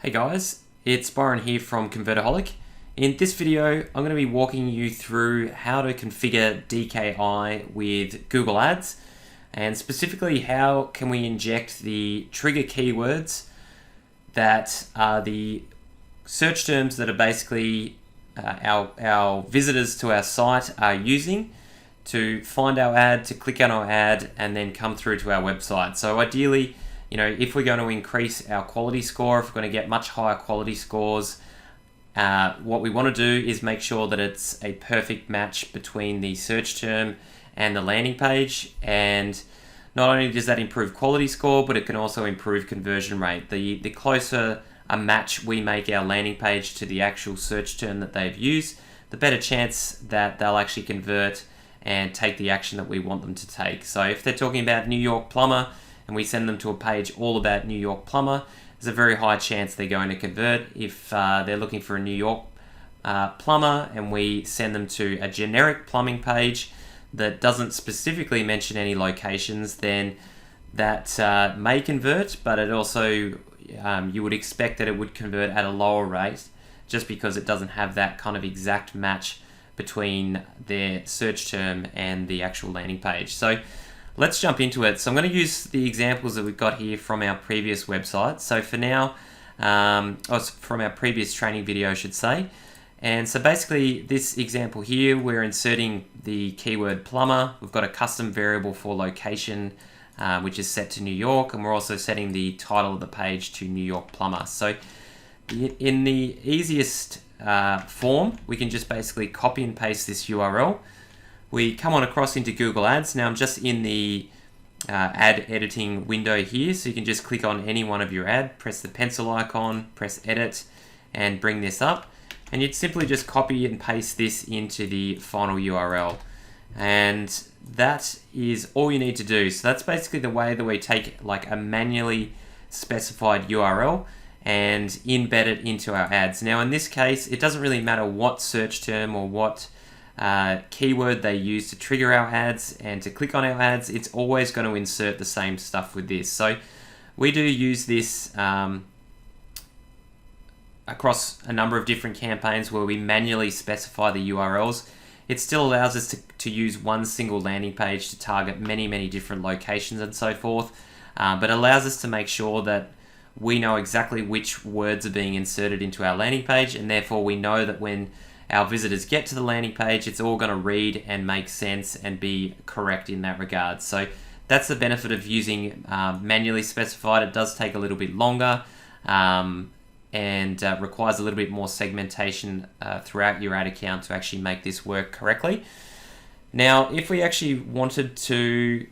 Hey guys, it's Byron here from Convertaholic. In this video, I'm going to be walking you through how to configure DKI with Google Ads, and specifically how can we inject the trigger keywords that are the search terms that are basically our visitors to our site are using to find our ad, to click on our ad, and then come through to our website. So ideally, if we're going to increase our quality score, if we're going to get much higher quality scores, what we want to do is make sure that it's a perfect match between the search term and the landing page. And not only does that improve quality score, but it can also improve conversion rate. The closer a match we make our landing page to the actual search term that they've used, the better chance that they'll actually convert and take the action that we want them to take. So if they're talking about New York plumber, and we send them to a page all about New York plumber, there's a very high chance they're going to convert. If they're looking for a New York plumber and we send them to a generic plumbing page that doesn't specifically mention any locations, then that may convert, but it also, you would expect that it would convert at a lower rate just because it doesn't have that kind of exact match between their search term and the actual landing page. So let's jump into it. So I'm going to use the examples that we've got here from our previous website. So for now, from our previous training video, I should say. And so basically this example here, we're inserting the keyword plumber. We've got a custom variable for location, which is set to New York. And we're also setting the title of the page to New York plumber. So in the easiest form, we can just basically copy and paste this URL. We come on across into Google Ads. Now I'm just in the ad editing window here, so you can just click on any one of your ad, press the pencil icon, press edit, and bring this up. And you'd simply just copy and paste this into the final URL. And that is all you need to do. So that's basically the way that we take like a manually specified URL and embed it into our ads. Now in this case, it doesn't really matter what search term or what keyword they use to trigger our ads and to click on our ads. It's always going to insert the same stuff with this. So we do use this across a number of different campaigns where we manually specify the URLs. It still allows us to use one single landing page to target many different locations and so forth, but allows us to make sure that we know exactly which words are being inserted into our landing page, and therefore we know that when our visitors get to the landing page, it's all going to read and make sense and be correct in that regard. So that's the benefit of using manually specified. It does take a little bit longer and requires a little bit more segmentation throughout your ad account to actually make this work correctly. Now, if we actually wanted to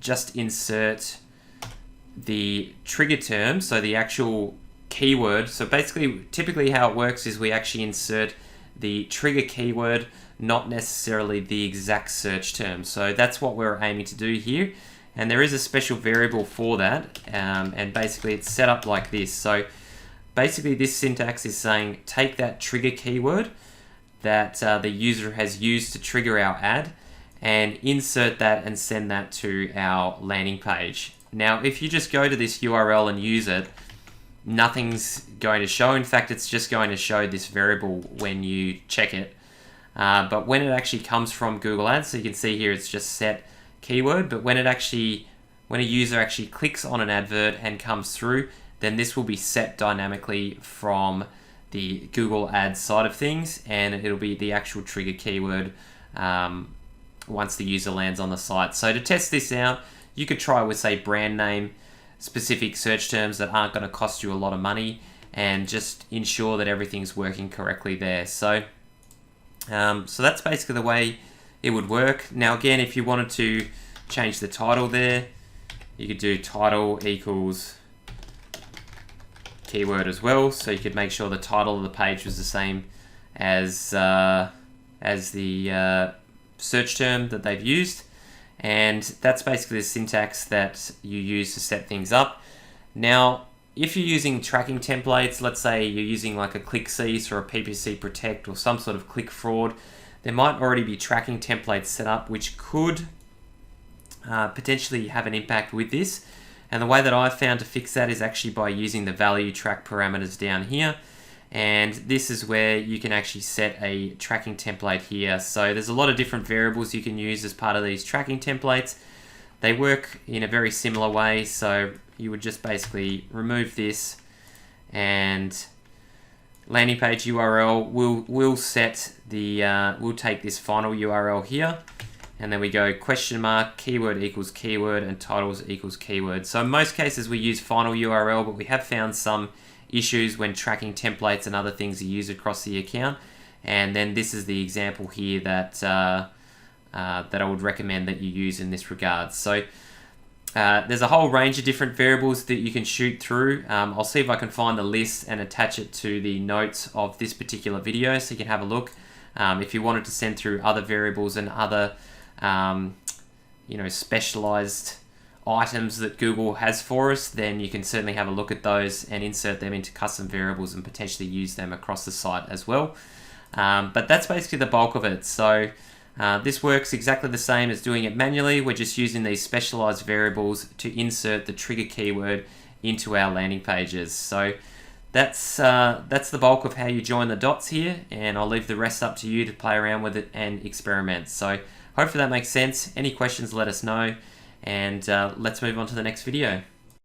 just insert the trigger term, so the actual keyword. So basically, typically how it works is we actually insert the trigger keyword, not necessarily the exact search term. So that's what we're aiming to do here. And there is a special variable for that. And basically it's set up like this. So basically this syntax is saying, take that trigger keyword that the user has used to trigger our ad and insert that and send that to our landing page. Now, if you just go to this URL and use it, nothing's going to show. In fact, it's just going to show this variable when you check it. But when it actually comes from Google Ads, so you can see here it's just set keyword, but when a user actually clicks on an advert and comes through, then this will be set dynamically from the Google Ads side of things, and it'll be the actual trigger keyword once the user lands on the site. So to test this out, you could try with, say, brand name, specific search terms that aren't going to cost you a lot of money, and just ensure that everything's working correctly there. So that's basically the way it would work. Now again, if you wanted to change the title there, you could do title equals keyword as well. So you could make sure the title of the page was the same as the search term that they've used. And that's basically the syntax that you use to set things up. Now, if you're using tracking templates, let's say you're using like a ClickCease or a PPC Protect or some sort of click fraud, there might already be tracking templates set up which could potentially have an impact with this. And the way that I've found to fix that is actually by using the value track parameters down here. And this is where you can actually set a tracking template here. So there's a lot of different variables you can use as part of these tracking templates. They work in a very similar way. So you would just basically remove this, and landing page URL will set the we'll take this final URL here, and then we go question mark keyword equals keyword and titles equals keyword. So in most cases we use final URL, but we have found some issues when tracking templates and other things are used across the account. And then this is the example here that that I would recommend that you use in this regard. So there's a whole range of different variables that you can shoot through. I'll see if I can find the list and attach it to the notes of this particular video so you can have a look. If you wanted to send through other variables and other specialized items that Google has for us, then you can certainly have a look at those and insert them into custom variables and potentially use them across the site as well. But that's basically the bulk of it. So this works exactly the same as doing it manually. We're just using these specialized variables to insert the trigger keyword into our landing pages. So that's the bulk of how you join the dots here, and I'll leave the rest up to you to play around with it and experiment. So hopefully that makes sense. Any questions, let us know, and let's move on to the next video.